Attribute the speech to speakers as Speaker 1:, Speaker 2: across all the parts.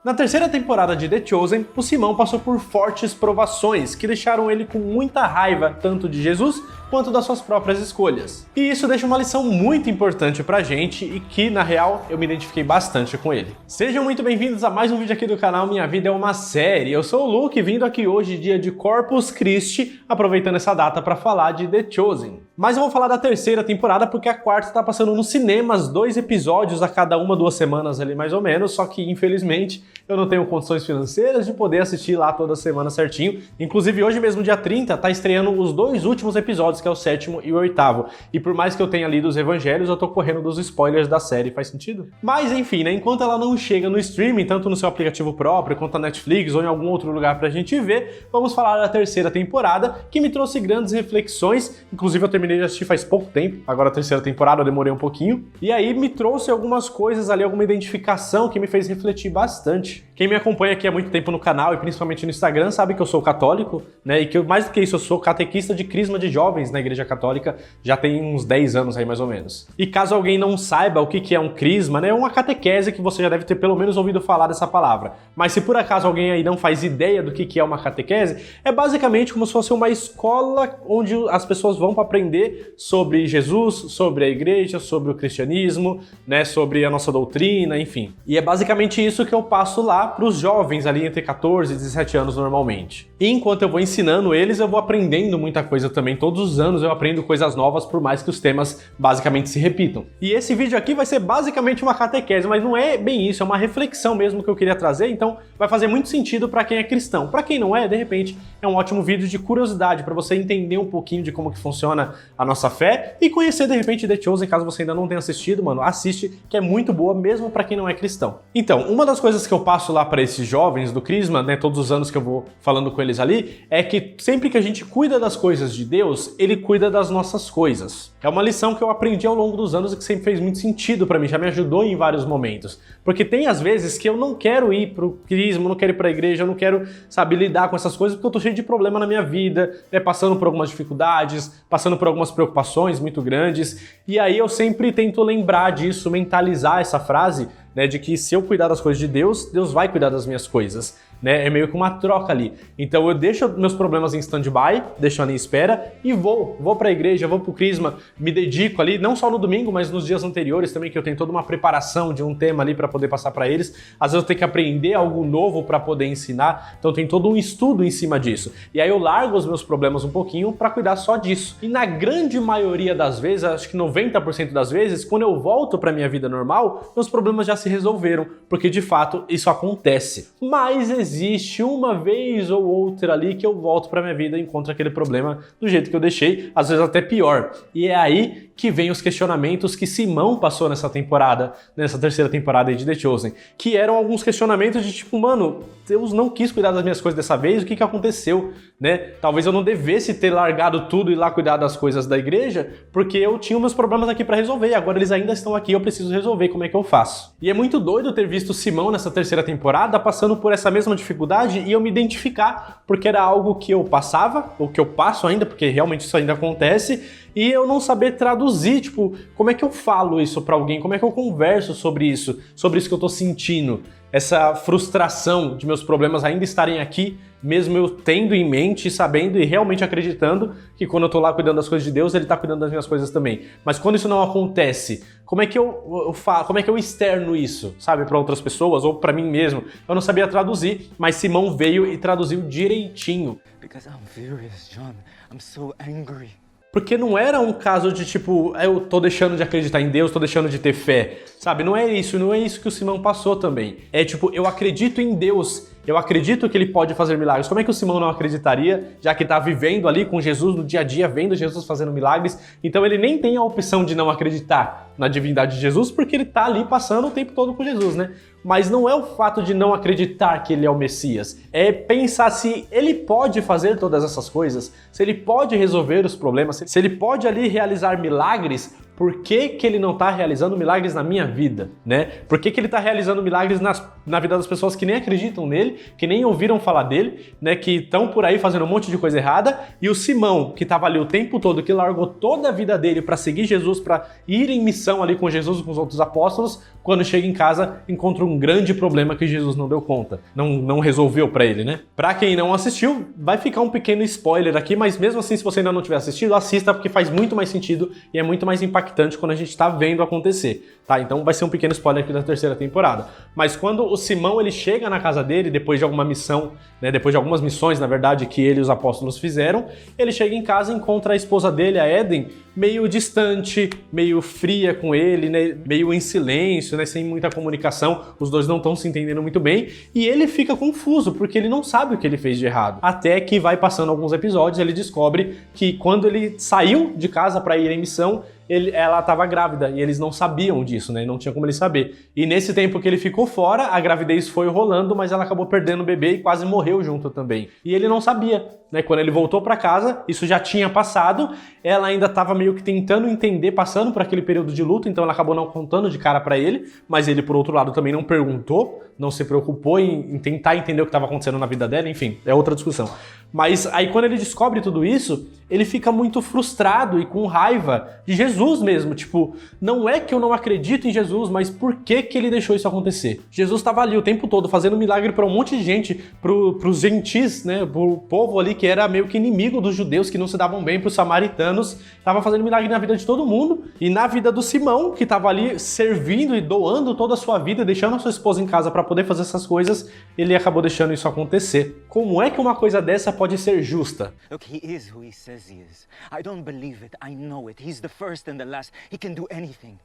Speaker 1: Na terceira temporada de The Chosen, o Simão passou por fortes provações que deixaram ele com muita raiva tanto de Jesus quanto das suas próprias escolhas. E isso deixa uma lição muito importante pra gente e que, na real, eu me identifiquei bastante com ele. Sejam muito bem-vindos a mais um vídeo aqui do canal Minha Vida é uma Série. Eu sou o Luke, vindo aqui hoje, dia de Corpus Christi, aproveitando essa data para falar de The Chosen. Mas eu vou falar da terceira temporada porque a quarta tá passando nos cinemas, 2 episódios a cada 1-2 semanas ali mais ou menos, só que infelizmente eu não tenho condições financeiras de poder assistir lá toda semana certinho. Inclusive hoje mesmo, dia 30, tá estreando os 2 últimos episódios, que é o 7º e o 8º. E por mais que eu tenha lido os evangelhos, eu tô correndo dos spoilers da série, faz sentido? Mas enfim, né, enquanto ela não chega no streaming, tanto no seu aplicativo próprio, quanto na Netflix ou em algum outro lugar pra gente ver, vamos falar da terceira temporada, que me trouxe grandes reflexões. Inclusive eu terminei de assistir faz pouco tempo, agora a terceira temporada eu demorei um pouquinho. E aí me trouxe algumas coisas ali, alguma identificação que me fez refletir bastante. Quem me acompanha aqui há muito tempo no canal e principalmente no Instagram sabe que eu sou católico, né? E que mais do que isso, eu sou catequista de crisma de jovens na Igreja Católica, já tem uns 10 anos aí mais ou menos. E caso alguém não saiba o que é um crisma, né? É uma catequese que você já deve ter pelo menos ouvido falar dessa palavra. Mas se por acaso alguém aí não faz ideia do que é uma catequese, é basicamente como se fosse uma escola onde as pessoas vão para aprender sobre Jesus, sobre a igreja, sobre o cristianismo, né? Sobre a nossa doutrina, enfim. E é basicamente isso que eu passo lá para os jovens ali entre 14 e 17 anos normalmente. E enquanto eu vou ensinando eles, eu vou aprendendo muita coisa também. Todos os anos eu aprendo coisas novas, por mais que os temas basicamente se repitam. E esse vídeo aqui vai ser basicamente uma catequese, mas não é bem isso, é uma reflexão mesmo que eu queria trazer, então vai fazer muito sentido para quem é cristão. Para quem não é, de repente, é um ótimo vídeo de curiosidade, para você entender um pouquinho de como que funciona a nossa fé e conhecer de repente The Chosen, caso você ainda não tenha assistido, mano, assiste, que é muito boa mesmo para quem não é cristão. Então, uma das coisas que eu passo lá para esses jovens do Crisma, né, todos os anos que eu vou falando com eles ali, é que sempre que a gente cuida das coisas de Deus, Ele cuida das nossas coisas. É uma lição que eu aprendi ao longo dos anos e que sempre fez muito sentido para mim, já me ajudou em vários momentos. Porque tem às vezes que eu não quero ir pro Crisma, não quero ir pra igreja, eu não quero, sabe, lidar com essas coisas porque eu tô cheio de problema na minha vida, né, passando por algumas dificuldades, passando por algumas preocupações muito grandes, e aí eu sempre tento lembrar disso, mentalizar essa frase, né, de que se eu cuidar das coisas de Deus, Deus vai cuidar das minhas coisas, né? É meio que uma troca ali. Então eu deixo meus problemas em stand-by, deixo ali em espera e vou pra igreja, vou pro Crisma, me dedico ali, não só no domingo, mas nos dias anteriores também, que eu tenho toda uma preparação de um tema ali para poder passar para eles. Às vezes eu tenho que aprender algo novo para poder ensinar, então tem todo um estudo em cima disso. E aí eu largo os meus problemas um pouquinho para cuidar só disso. E na grande maioria das vezes, acho que 90% das vezes, quando eu volto pra minha vida normal, meus problemas já se resolveram, porque de fato isso acontece. Mas existe uma vez ou outra ali que eu volto pra minha vida e encontro aquele problema do jeito que eu deixei, às vezes até pior. E é aí que vem os questionamentos que Simão passou nessa temporada, nessa terceira temporada aí de The Chosen, que eram alguns questionamentos de tipo, mano, Deus não quis cuidar das minhas coisas dessa vez, o que aconteceu, né? Talvez eu não devesse ter largado tudo e ir lá cuidar das coisas da igreja, porque eu tinha meus problemas aqui pra resolver, e agora eles ainda estão aqui, eu preciso resolver, como é que eu faço? E é muito doido ter visto Simão nessa terceira temporada passando por essa mesma dificuldade e eu me identificar, porque era algo que eu passava, ou que eu passo ainda, porque realmente isso ainda acontece, e eu não saber traduzir, tipo, como é que eu falo isso pra alguém, como é que eu converso sobre isso que eu tô sentindo, essa frustração de meus problemas ainda estarem aqui, mesmo eu tendo em mente, sabendo e realmente acreditando que quando eu tô lá cuidando das coisas de Deus, Ele tá cuidando das minhas coisas também. Mas quando isso não acontece, como é que eu falo, como é que eu externo isso, sabe, para outras pessoas ou para mim mesmo? Eu não sabia traduzir, mas Simão veio e traduziu direitinho.
Speaker 2: Because I'm furious, John. I'm so angry.
Speaker 1: Porque não era um caso de tipo, eu tô deixando de acreditar em Deus, tô deixando de ter fé, sabe? Não é isso que o Simão passou também. É tipo, eu acredito em Deus, eu acredito que Ele pode fazer milagres. Como é que o Simão não acreditaria, já que tá vivendo ali com Jesus no dia a dia, vendo Jesus fazendo milagres? Então ele nem tem a opção de não acreditar na divindade de Jesus, porque ele tá ali passando o tempo todo com Jesus, né? Mas não é o fato de não acreditar que Ele é o Messias, é pensar se Ele pode fazer todas essas coisas, se Ele pode resolver os problemas, se Ele pode ali realizar milagres, por que que ele não tá realizando milagres na minha vida, né? Por que que ele tá realizando milagres na vida das pessoas que nem acreditam nele, que nem ouviram falar dele, né? Que estão por aí fazendo um monte de coisa errada, e o Simão, que tava ali o tempo todo, que largou toda a vida dele para seguir Jesus, para ir em missão ali com Jesus e com os outros apóstolos, quando chega em casa, encontra um grande problema que Jesus não deu conta, não resolveu para ele, né? Para quem não assistiu, vai ficar um pequeno spoiler aqui, mas mesmo assim, se você ainda não tiver assistido, assista porque faz muito mais sentido e é muito mais impactante quando a gente tá vendo acontecer, tá? Então vai ser um pequeno spoiler aqui da terceira temporada. Mas quando o Simão ele chega na casa dele, depois de alguma missão, né, depois de algumas missões, na verdade, que ele e os apóstolos fizeram, ele chega em casa e encontra a esposa dele, a Eden, meio distante, meio fria com ele, né, meio em silêncio, né, sem muita comunicação, os dois não estão se entendendo muito bem, e ele fica confuso, porque ele não sabe o que ele fez de errado. Até que vai passando alguns episódios, ele descobre que quando ele saiu de casa para ir em missão, ela estava grávida e eles não sabiam disso, né? Não tinha como ele saber. E nesse tempo que ele ficou fora, a gravidez foi rolando, mas ela acabou perdendo o bebê e quase morreu junto também. E ele não sabia, né? Quando ele voltou para casa, isso já tinha passado, ela ainda estava meio que tentando entender, passando por aquele período de luto, então ela acabou não contando de cara para ele, mas ele, por outro lado, também não perguntou, não se preocupou em tentar entender o que estava acontecendo na vida dela, enfim, é outra discussão. Mas aí quando ele descobre tudo isso, ele fica muito frustrado e com raiva de Jesus mesmo. Tipo, não é que eu não acredito em Jesus, mas por que que ele deixou isso acontecer? Jesus estava ali o tempo todo fazendo milagre para um monte de gente, pros gentis, né, pro povo ali que era meio que inimigo dos judeus, que não se davam bem, pros samaritanos, estava fazendo milagre na vida de todo mundo e na vida do Simão, que estava ali servindo e doando toda a sua vida, deixando a sua esposa em casa para poder fazer essas coisas, ele acabou deixando isso acontecer. Como é que uma coisa dessa pode ser justa?
Speaker 2: Look, he is who he says he is. I don't believe it. I know it. He's the first and the last. He can do anything.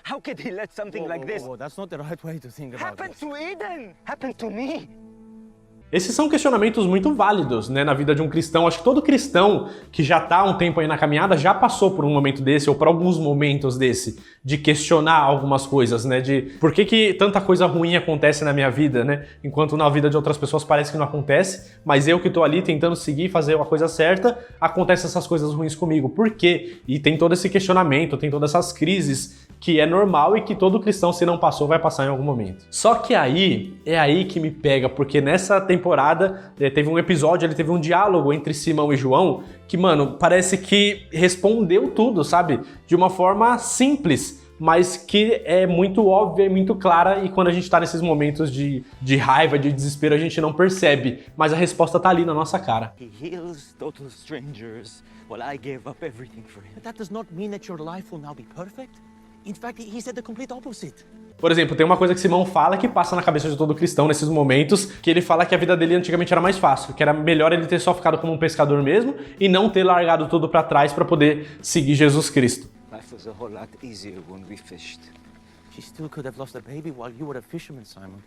Speaker 2: How could he let something like this
Speaker 3: That's not the right way to think about
Speaker 2: happen
Speaker 3: this.
Speaker 2: to Eden? Happen to me?
Speaker 1: Esses são questionamentos muito válidos, né, na vida de um cristão. Acho que todo cristão que já está há um tempo aí na caminhada já passou por um momento desse, ou por alguns momentos desse, de questionar algumas coisas, né, de por que tanta coisa ruim acontece na minha vida, né, enquanto na vida de outras pessoas parece que não acontece, mas eu que estou ali tentando seguir, fazer a coisa certa, acontecem essas coisas ruins comigo. Por quê? E tem todo esse questionamento, tem todas essas crises, que é normal e que todo cristão, se não passou, vai passar em algum momento. Só que é aí que me pega, porque nessa temporada teve um episódio, ele teve um diálogo entre Simão e João, que, mano, parece que respondeu tudo, sabe? De uma forma simples, mas que é muito óbvia e muito clara, e quando a gente tá nesses momentos de raiva, de desespero, a gente não percebe, mas a resposta tá ali na nossa cara.
Speaker 2: He heals total strangers while I gave up everything for him.
Speaker 3: But that does not mean that your life will now be perfect. In fact, he said the complete opposite.
Speaker 1: Por exemplo, tem uma coisa que Simão fala que passa na cabeça de todo cristão nesses momentos, que ele fala que a vida dele antigamente era mais fácil, que era melhor ele ter só ficado como um pescador mesmo e não ter largado tudo pra trás pra poder seguir Jesus Cristo.
Speaker 2: Life was a whole lot easier when we fished.
Speaker 3: She still could have lost a baby while you were a fisherman, Simon.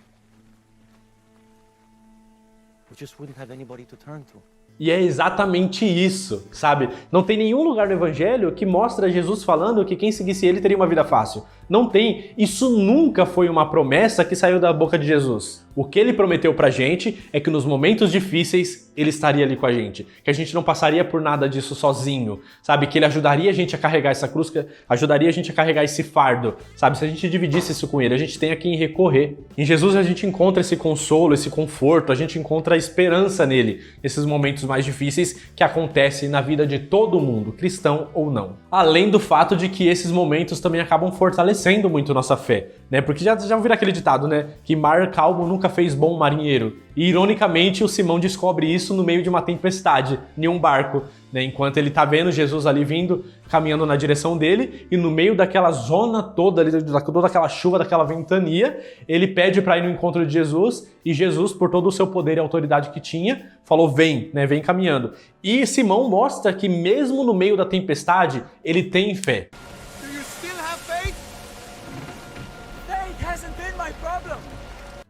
Speaker 3: We just wouldn't have anybody to turn to.
Speaker 1: E é exatamente isso, sabe? Não tem nenhum lugar no Evangelho que mostra Jesus falando que quem seguisse ele teria uma vida fácil. Não tem. Isso nunca foi uma promessa que saiu da boca de Jesus. O que ele prometeu pra gente é que nos momentos difíceis ele estaria ali com a gente. Que a gente não passaria por nada disso sozinho, sabe? Que ele ajudaria a gente a carregar essa cruz, que ajudaria a gente a carregar esse fardo, sabe? Se a gente dividisse isso com ele, a gente tem a quem recorrer. Em Jesus a gente encontra esse consolo, esse conforto, a gente encontra a esperança nele, nesses momentos mais difíceis que acontecem na vida de todo mundo, cristão ou não. Além do fato de que esses momentos também acabam fortalecendo muito nossa fé, né? Porque já ouviram aquele ditado, né? Que mar calmo nunca fez bom marinheiro. E ironicamente o Simão descobre isso no meio de uma tempestade, em um barco, né? Enquanto ele tá vendo Jesus ali vindo, caminhando na direção dele, e no meio daquela zona toda, ali, toda aquela chuva, daquela ventania, ele pede para ir no encontro de Jesus, e Jesus, por todo o seu poder e autoridade que tinha, falou, vem, né? Vem caminhando. E Simão mostra que mesmo no meio da tempestade, ele tem fé.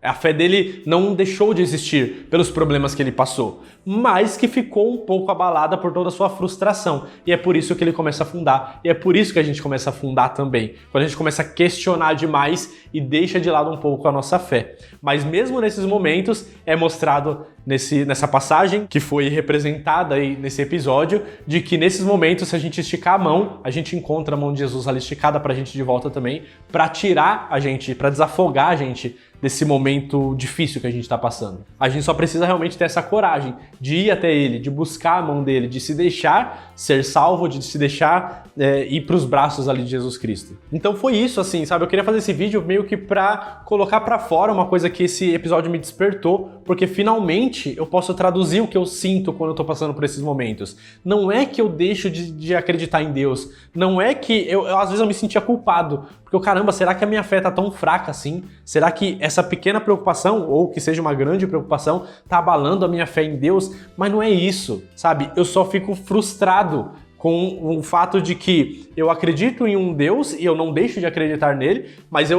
Speaker 1: A fé dele não deixou de existir pelos problemas que ele passou, mas que ficou um pouco abalada por toda a sua frustração. E é por isso que ele começa a afundar, e é por isso que a gente começa a afundar também. Quando a gente começa a questionar demais e deixa de lado um pouco a nossa fé. Mas mesmo nesses momentos, é mostrado nessa passagem, que foi representada aí nesse episódio, de que nesses momentos, se a gente esticar a mão, a gente encontra a mão de Jesus ali esticada pra gente de volta também, pra tirar a gente, pra desafogar a gente desse momento difícil que a gente está passando. A gente só precisa realmente ter essa coragem de ir até ele, de buscar a mão dele, de se deixar ser salvo, de se deixar ir para os braços ali de Jesus Cristo. Então foi isso, assim, sabe? Eu queria fazer esse vídeo meio que para colocar para fora uma coisa que esse episódio me despertou, porque finalmente eu posso traduzir o que eu sinto quando eu tô passando por esses momentos. Não é que eu deixo de acreditar em Deus, não é que às vezes eu me sentia culpado, porque caramba, será que a minha fé tá tão fraca assim? Será que essa pequena preocupação, ou que seja uma grande preocupação, tá abalando a minha fé em Deus? Mas não é isso, sabe? Eu só fico frustrado com o fato de que eu acredito em um Deus e eu não deixo de acreditar nele, mas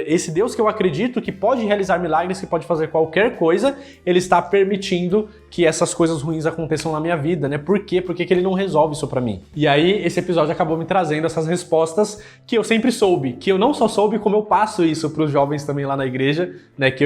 Speaker 1: esse Deus que eu acredito que pode realizar milagres, que pode fazer qualquer coisa, ele está permitindo que essas coisas ruins aconteçam na minha vida, né? Por quê? Por que ele não resolve isso pra mim? E aí esse episódio acabou me trazendo essas respostas que eu sempre soube, que eu não só soube, como eu passo isso pros jovens também lá na igreja, né? Que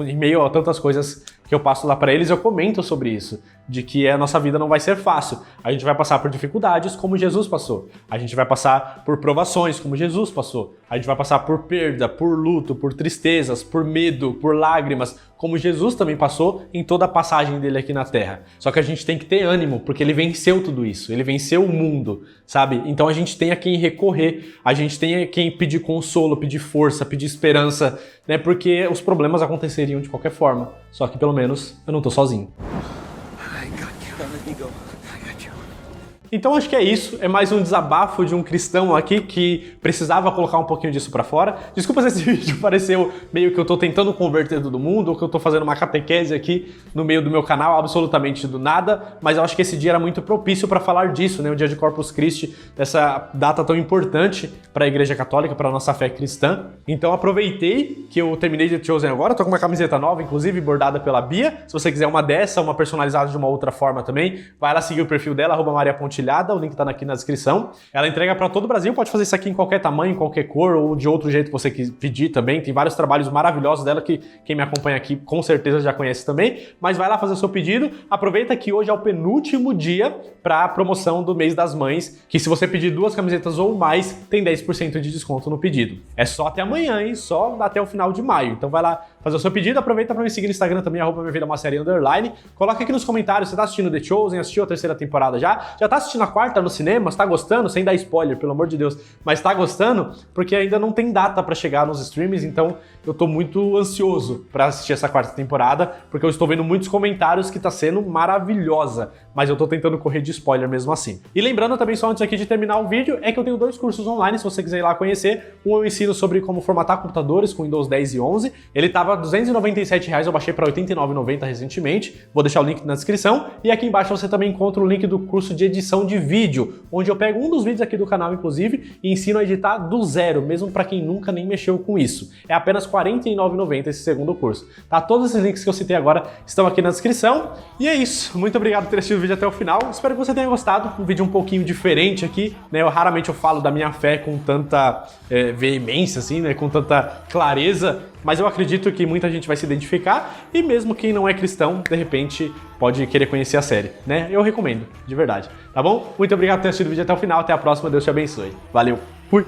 Speaker 1: em meio a tantas coisas que eu passo lá pra eles, eu comento sobre isso, de que a nossa vida não vai ser fácil. A gente vai passar por dificuldades como Jesus passou. A gente vai passar por provações como Jesus passou. A gente vai passar por perda, por luto, por tristezas, por medo, por lágrimas, como Jesus também passou em toda a passagem dele aqui na Terra. Só que a gente tem que ter ânimo, porque ele venceu tudo isso, ele venceu o mundo, sabe? Então a gente tem a quem recorrer, a gente tem a quem pedir consolo, pedir força, pedir esperança, né? Porque os problemas aconteceriam de qualquer forma. Só que pelo menos eu não tô sozinho. Então acho que é isso, é mais um desabafo de um cristão aqui que precisava colocar um pouquinho disso pra fora. Desculpa se esse vídeo pareceu meio que eu tô tentando converter todo mundo, ou que eu tô fazendo uma catequese aqui no meio do meu canal, absolutamente do nada, mas eu acho que esse dia era muito propício pra falar disso, né? O dia de Corpus Christi, dessa data tão importante pra Igreja Católica, pra nossa fé cristã. Então aproveitei que eu terminei de Chosen agora, tô com uma camiseta nova, inclusive bordada pela Bia. Se você quiser uma dessa, uma personalizada de uma outra forma também, vai lá seguir o perfil dela, @mariapontilhada. O link tá aqui na descrição. Ela entrega para todo o Brasil, pode fazer isso aqui em qualquer tamanho, em qualquer cor ou de outro jeito que você pedir também. Tem vários trabalhos maravilhosos dela que quem me acompanha aqui com certeza já conhece também. Mas vai lá fazer o seu pedido. Aproveita que hoje é o penúltimo dia para a promoção do mês das mães, que se você pedir 2 camisetas ou mais, tem 10% de desconto no pedido. É só até amanhã, hein? Só até o final de maio. Então vai lá fazer o seu pedido. Aproveita para me seguir no Instagram também, @minhavidamassérie_. Coloca aqui nos comentários, você tá assistindo The Chosen, assistiu a 3ª temporada já? Já tá assistindo a 4ª no cinema? Tá gostando? Sem dar spoiler, pelo amor de Deus. Mas tá gostando? Porque ainda não tem data pra chegar nos streams, então eu tô muito ansioso pra assistir essa 4ª temporada, porque eu estou vendo muitos comentários que tá sendo maravilhosa, mas eu tô tentando correr de spoiler mesmo assim. E lembrando também, só antes aqui de terminar o vídeo, é que eu tenho 2 cursos online, se você quiser ir lá conhecer. Um eu ensino sobre como formatar computadores com Windows 10 e 11. Ele tava R$ 297, eu baixei pra R$ 89,90 recentemente. Vou deixar o link na descrição. E aqui embaixo você também encontra o link do curso de edição de vídeo, onde eu pego um dos vídeos aqui do canal, inclusive, e ensino a editar do zero, mesmo para quem nunca nem mexeu com isso. É apenas R$ 49,90 esse segundo curso. Tá? Todos esses links que eu citei agora estão aqui na descrição. E é isso. Muito obrigado por ter assistido o vídeo até o final. Espero que você tenha gostado. Um vídeo um pouquinho diferente aqui, né? Raramente eu falo da minha fé com tanta veemência, assim, né? Com tanta clareza. Mas eu acredito que muita gente vai se identificar e mesmo quem não é cristão, de repente, pode querer conhecer a série, né? Eu recomendo, de verdade, tá bom? Muito obrigado por ter assistido o vídeo até o final, até a próxima, Deus te abençoe. Valeu, fui!